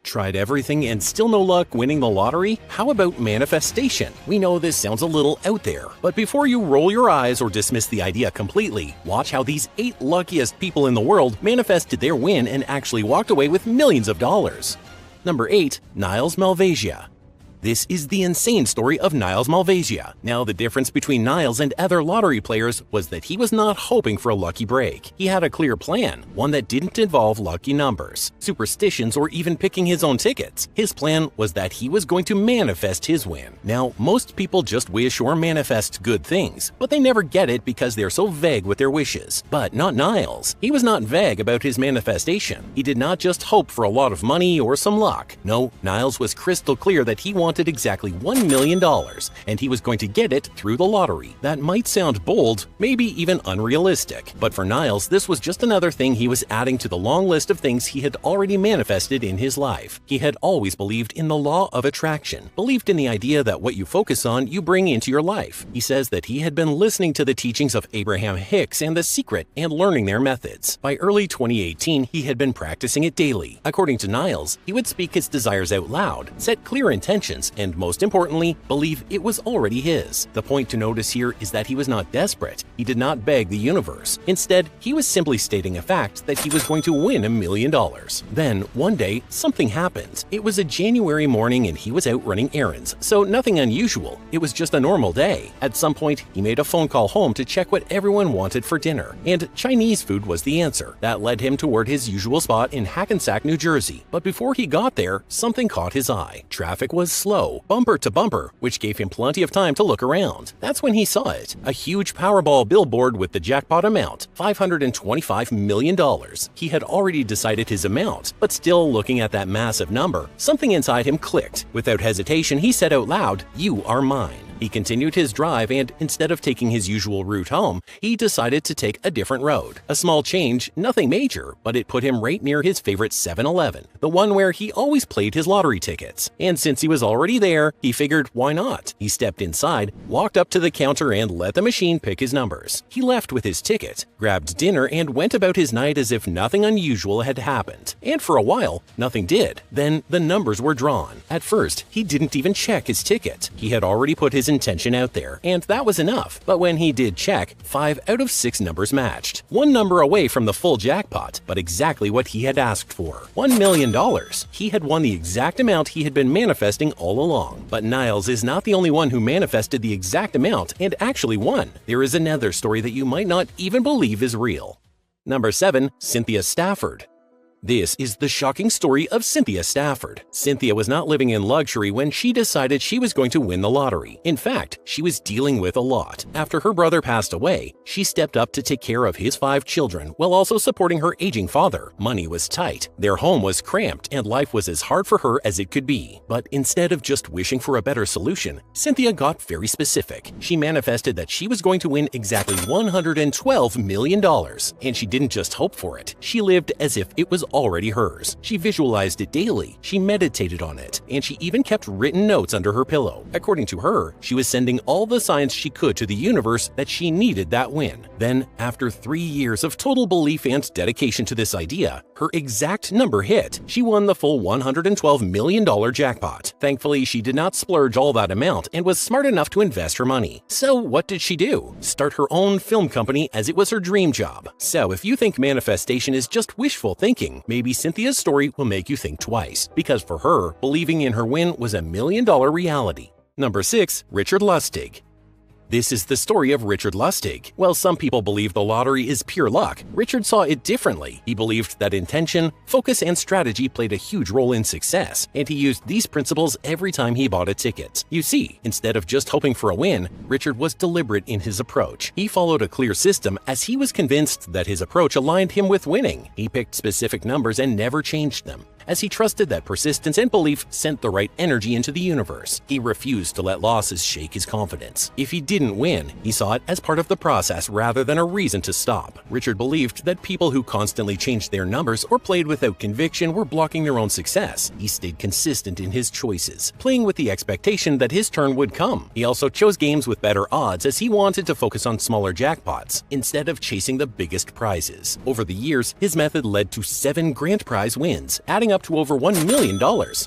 Tried everything and still no luck winning the lottery? How about manifestation? We know this sounds a little out there, but before you roll your eyes or dismiss the idea completely, watch how these 8 luckiest people in the world manifested their win and actually walked away with millions of dollars. Number 8. Niles Malvasia. This is the insane story of Niles Malvasia. Now, the difference between Niles and other lottery players was that he was not hoping for a lucky break. He had a clear plan, one that didn't involve lucky numbers, superstitions, or even picking his own tickets. His plan was that he was going to manifest his win. Now, most people just wish or manifest good things, but they never get it because they're so vague with their wishes. But not Niles. He was not vague about his manifestation. He did not just hope for a lot of money or some luck. No, Niles was crystal clear that he wanted exactly $1 million, and he was going to get it through the lottery. That might sound bold, maybe even unrealistic, but for Niles, this was just another thing he was adding to the long list of things he had already manifested in his life. He had always believed in the law of attraction, believed in the idea that what you focus on, you bring into your life. He says that he had been listening to the teachings of Abraham Hicks and The Secret and learning their methods. By early 2018, he had been practicing it daily. According to Niles, he would speak his desires out loud, set clear intentions, and most importantly, believe it was already his. The point to notice here is that he was not desperate. He did not beg the universe. Instead, he was simply stating a fact that he was going to win $1 million. Then, one day, something happened. It was a January morning and he was out running errands, so nothing unusual. It was just a normal day. At some point, he made a phone call home to check what everyone wanted for dinner, and Chinese food was the answer. That led him toward his usual spot in Hackensack, New Jersey. But before he got there, something caught his eye. Traffic was slow, bumper to bumper, which gave him plenty of time to look around. That's when he saw it, a huge Powerball billboard with the jackpot amount, $525 million. He had already decided his amount, but still looking at that massive number, something inside him clicked. Without hesitation, he said out loud, "You are mine." He continued his drive and, instead of taking his usual route home, he decided to take a different road. A small change, nothing major, but it put him right near his favorite 7-Eleven, the one where he always played his lottery tickets. And since he was already there, he figured, why not? He stepped inside, walked up to the counter and let the machine pick his numbers. He left with his ticket, grabbed dinner, and went about his night as if nothing unusual had happened. And for a while, nothing did. Then the numbers were drawn. At first, he didn't even check his ticket. He had already put his intention out there, and that was enough. But when he did check, 5 out of 6 numbers matched. One number away from the full jackpot, but exactly what he had asked for. $1 million. He had won the exact amount he had been manifesting all along. But Niles is not the only one who manifested the exact amount and actually won. There is another story that you might not even believe is real. Number 7. Cynthia Stafford. This is the shocking story of Cynthia Stafford. Cynthia was not living in luxury when she decided she was going to win the lottery. In fact, she was dealing with a lot. After her brother passed away, she stepped up to take care of his 5 children while also supporting her aging father. Money was tight, their home was cramped, and life was as hard for her as it could be. But instead of just wishing for a better solution, Cynthia got very specific. She manifested that she was going to win exactly $112 million. And she didn't just hope for it, she lived as if it was already hers. She visualized it daily, she meditated on it, and she even kept written notes under her pillow. According to her, she was sending all the signs she could to the universe that she needed that win. Then, after 3 years of total belief and dedication to this idea, her exact number hit. She won the full $112 million jackpot. Thankfully, she did not splurge all that amount and was smart enough to invest her money. So what did she do? Start her own film company as it was her dream job. So if you think manifestation is just wishful thinking, maybe Cynthia's story will make you think twice, because for her, believing in her win was a $1 million reality. Number 6. Richard Lustig. This is the story of Richard Lustig. While some people believe the lottery is pure luck, Richard saw it differently. He believed that intention, focus, and strategy played a huge role in success, and he used these principles every time he bought a ticket. You see, instead of just hoping for a win, Richard was deliberate in his approach. He followed a clear system as he was convinced that his approach aligned him with winning. He picked specific numbers and never changed them, as he trusted that persistence and belief sent the right energy into the universe. He refused to let losses shake his confidence. If he didn't win, he saw it as part of the process rather than a reason to stop. Richard believed that people who constantly changed their numbers or played without conviction were blocking their own success. He stayed consistent in his choices, playing with the expectation that his turn would come. He also chose games with better odds as he wanted to focus on smaller jackpots instead of chasing the biggest prizes. Over the years, his method led to 7 grand prize wins, adding up up to over $1 million.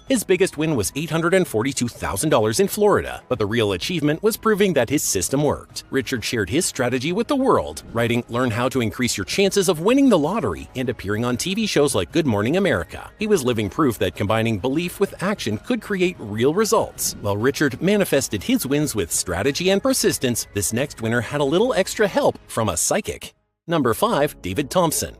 His biggest win was $842,000 in Florida, but the real achievement was proving that his system worked. Richard shared his strategy with the world, writing "Learn how to increase your chances of winning the lottery" and appearing on TV shows like Good Morning America. He was living proof that combining belief with action could create real results. While Richard manifested his wins with strategy and persistence, this next winner had a little extra help from a psychic. Number 5. David Thompson.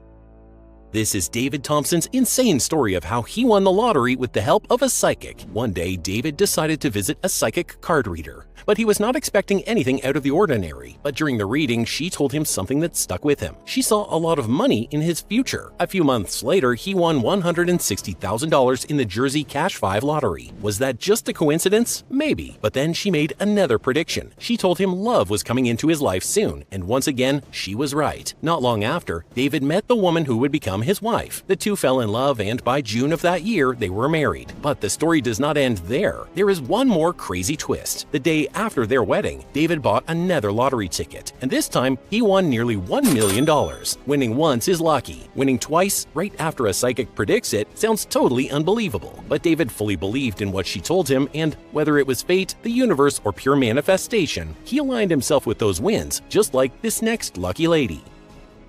This is David Thompson's insane story of how he won the lottery with the help of a psychic. One day, David decided to visit a psychic card reader, but he was not expecting anything out of the ordinary. But during the reading, she told him something that stuck with him. She saw a lot of money in his future. A few months later, he won $160,000 in the Jersey Cash 5 lottery. Was that just a coincidence? Maybe. But then she made another prediction. She told him love was coming into his life soon, and once again, she was right. Not long after, David met the woman who would become his wife. The two fell in love, and by June of that year, they were married. But the story does not end there. There is one more crazy twist. The day after their wedding, David bought another lottery ticket, and this time he won nearly $1 million. Winning once is lucky. Winning twice, right after a psychic predicts it, sounds totally unbelievable. But David fully believed in what she told him, and whether it was fate, the universe, or pure manifestation, he aligned himself with those wins, just like this next lucky lady.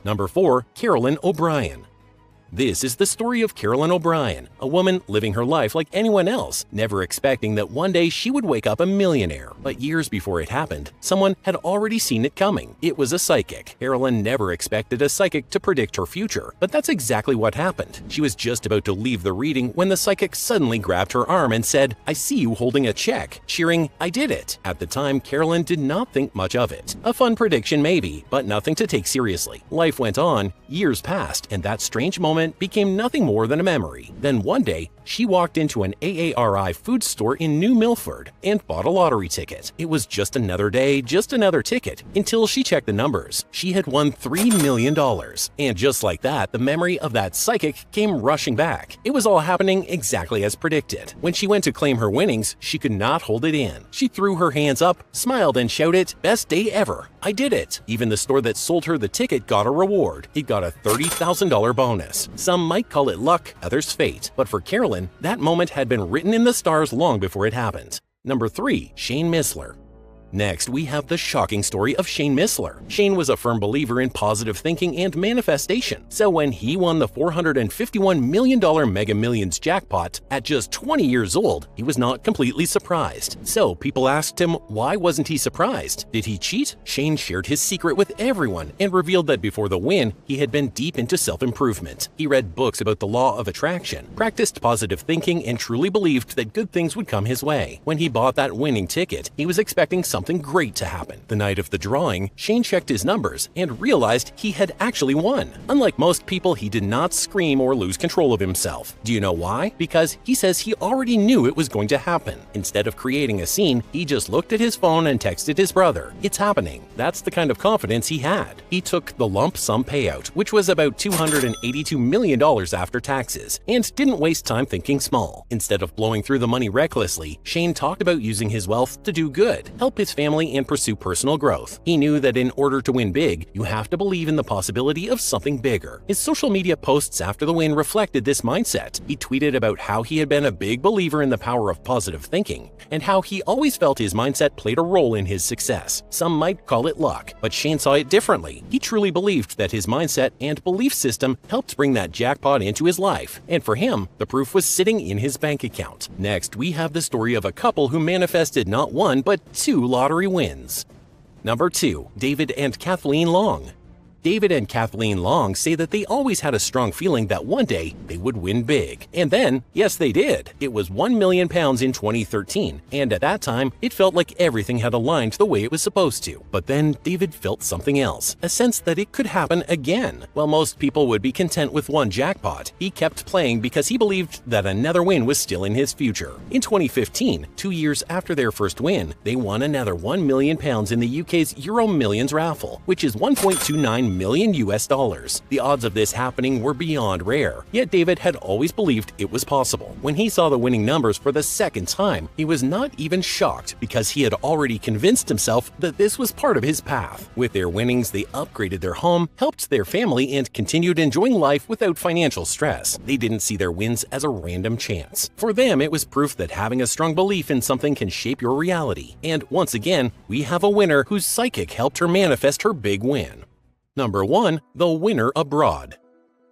Number 4. Carolyn O'Brien. This is the story of Carolyn O'Brien, a woman living her life like anyone else, never expecting that one day she would wake up a millionaire. But years before it happened, someone had already seen it coming. It was a psychic. Carolyn never expected a psychic to predict her future, but that's exactly what happened. She was just about to leave the reading when the psychic suddenly grabbed her arm and said, "I see you holding a check," cheering, "I did it." At the time, Carolyn did not think much of it. A fun prediction maybe, but nothing to take seriously. Life went on, years passed, and that strange moment became nothing more than a memory. Then one day, she walked into an AARI food store in New Milford and bought a lottery ticket. It was just another day, just another ticket, until she checked the numbers. She had won $3 million. And just like that, the memory of that psychic came rushing back. It was all happening exactly as predicted. When she went to claim her winnings, she could not hold it in. She threw her hands up, smiled, and shouted, "Best day ever! I did it!" Even the store that sold her the ticket got a reward. It got a $30,000 bonus. Some might call it luck, others fate. But for Carolyn, that moment had been written in the stars long before it happened. Number 3. Shane Missler. Next, we have the shocking story of Shane Missler. Shane was a firm believer in positive thinking and manifestation, so when he won the $451 million Mega Millions jackpot at just 20 years old, he was not completely surprised. So people asked him, why wasn't he surprised? Did he cheat? Shane shared his secret with everyone and revealed that before the win, he had been deep into self-improvement. He read books about the law of attraction, practiced positive thinking, and truly believed that good things would come his way. When he bought that winning ticket, he was expecting something great to happen. The night of the drawing, Shane checked his numbers and realized he had actually won. Unlike most people, he did not scream or lose control of himself. Do you know why? Because he says he already knew it was going to happen. Instead of creating a scene, he just looked at his phone and texted his brother, "It's happening." That's the kind of confidence he had. He took the lump sum payout, which was about $282 million after taxes, and didn't waste time thinking small. Instead of blowing through the money recklessly, Shane talked about using his wealth to do good, help his family, and pursue personal growth. He knew that in order to win big, you have to believe in the possibility of something bigger. His social media posts after the win reflected this mindset. He tweeted about how he had been a big believer in the power of positive thinking, and how he always felt his mindset played a role in his success. Some might call it luck, but Shane saw it differently. He truly believed that his mindset and belief system helped bring that jackpot into his life, and for him, the proof was sitting in his bank account. Next, we have the story of a couple who manifested not one, but 2 lottery wins. Number 2. David and Kathleen Long. David and Kathleen Long say that they always had a strong feeling that one day they would win big. And then, yes, they did. It was £1 million in 2013, and at that time, it felt like everything had aligned the way it was supposed to. But then David felt something else, a sense that it could happen again. While most people would be content with one jackpot, he kept playing because he believed that another win was still in his future. In 2015, 2 years after their first win, they won another £1 million in the UK's Euro Millions raffle, which is £1.29 million US dollars. The odds of this happening were beyond rare, yet David had always believed it was possible. When he saw the winning numbers for the second time, he was not even shocked because he had already convinced himself that this was part of his path. With their winnings, they upgraded their home, helped their family, and continued enjoying life without financial stress. They didn't see their wins as a random chance. For them, it was proof that having a strong belief in something can shape your reality. And once again, we have a winner whose psychic helped her manifest her big win. Number 1. The winner abroad.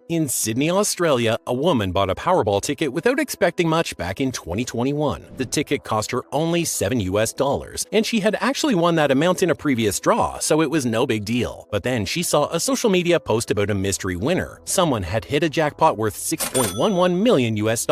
In Sydney, Australia, a woman bought a Powerball ticket without expecting much back in 2021. The ticket cost her only $7 US, and she had actually won that amount in a previous draw, so it was no big deal. But then she saw a social media post about a mystery winner. Someone had hit a jackpot worth $6.11 million US.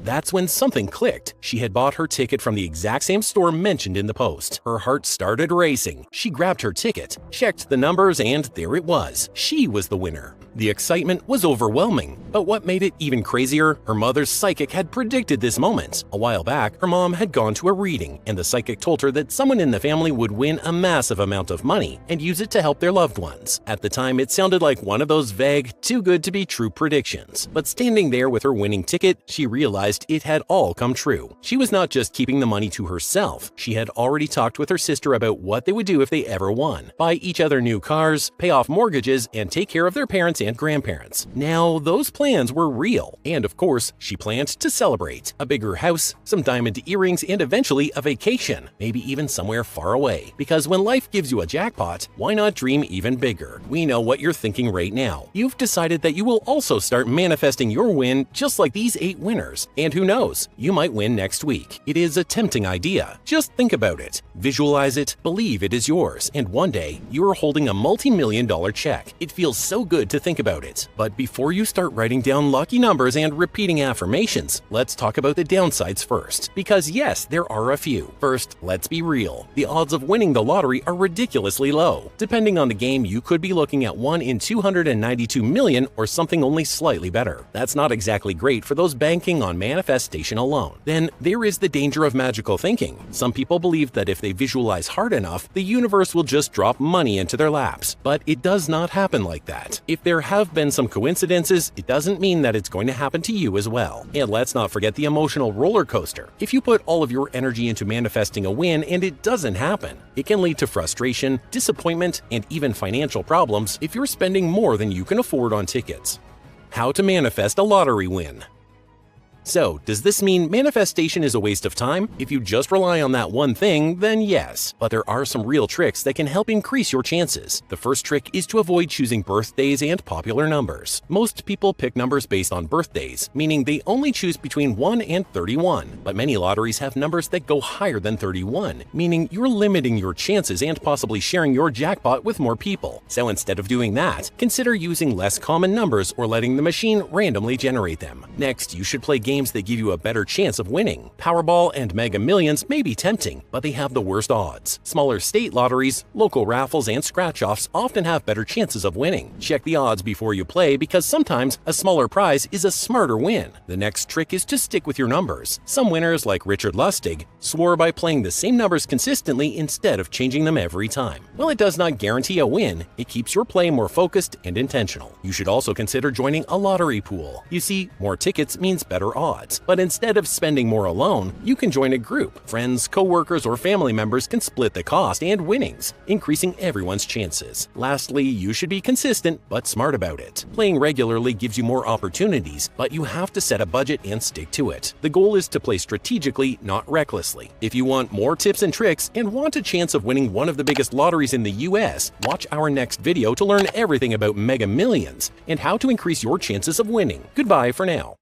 That's when something clicked. She had bought her ticket from the exact same store mentioned in the post. Her heart started racing. She grabbed her ticket, checked the numbers, and there it was. She was the winner. The excitement was overwhelming, but what made it even crazier, her mother's psychic had predicted this moment. A while back, her mom had gone to a reading, and the psychic told her that someone in the family would win a massive amount of money and use it to help their loved ones. At the time, it sounded like one of those vague, too good to be true predictions. But standing there with her winning ticket, she realized it had all come true. She was not just keeping the money to herself. She had already talked with her sister about what they would do if they ever won: buy each other new cars, pay off mortgages, and take care of their parents and grandparents. Now, those plans were real, and of course, she planned to celebrate. A bigger house, some diamond earrings, and eventually a vacation, maybe even somewhere far away. Because when life gives you a jackpot, why not dream even bigger? We know what you're thinking right now. You've decided that you will also start manifesting your win just like these 8 winners. And who knows, you might win next week. It is a tempting idea. Just think about it. Visualize it, believe it is yours, and one day, you are holding a multi-million-dollar check. It feels so good to think about it. But before you start writing down lucky numbers and repeating affirmations, let's talk about the downsides first. Because yes, there are a few. First, let's be real. The odds of winning the lottery are ridiculously low. Depending on the game, you could be looking at 1 in 292 million or something only slightly better. That's not exactly great for those banking on manifestation alone. Then there is the danger of magical thinking. Some people believe that if they visualize hard enough, the universe will just drop money into their laps. But it does not happen like that. If there have been some coincidences, it doesn't mean that it's going to happen to you as well. And let's not forget the emotional roller coaster. If you put all of your energy into manifesting a win and it doesn't happen, it can lead to frustration, disappointment, and even financial problems if you're spending more than you can afford on tickets. How to manifest a lottery win. So, does this mean manifestation is a waste of time? If you just rely on that one thing, then yes. But there are some real tricks that can help increase your chances. The first trick is to avoid choosing birthdays and popular numbers. Most people pick numbers based on birthdays, meaning they only choose between 1 and 31. But many lotteries have numbers that go higher than 31, meaning you're limiting your chances and possibly sharing your jackpot with more people. So instead of doing that, consider using less common numbers or letting the machine randomly generate them. Next, you should play games that give you a better chance of winning. Powerball and Mega Millions may be tempting, but they have the worst odds. Smaller state lotteries, local raffles, and scratch-offs often have better chances of winning. Check the odds before you play because sometimes a smaller prize is a smarter win. The next trick is to stick with your numbers. Some winners, like Richard Lustig, swore by playing the same numbers consistently instead of changing them every time. While it does not guarantee a win, it keeps your play more focused and intentional. You should also consider joining a lottery pool. You see, more tickets means better odds, but instead of spending more alone, you can join a group. Friends, co-workers, or family members can split the cost and winnings, increasing everyone's chances. Lastly, you should be consistent but smart about it. Playing regularly gives you more opportunities, but you have to set a budget and stick to it. The goal is to play strategically, not recklessly. If you want more tips and tricks and want a chance of winning one of the biggest lotteries in the US, watch our next video to learn everything about Mega Millions and how to increase your chances of winning. Goodbye for now.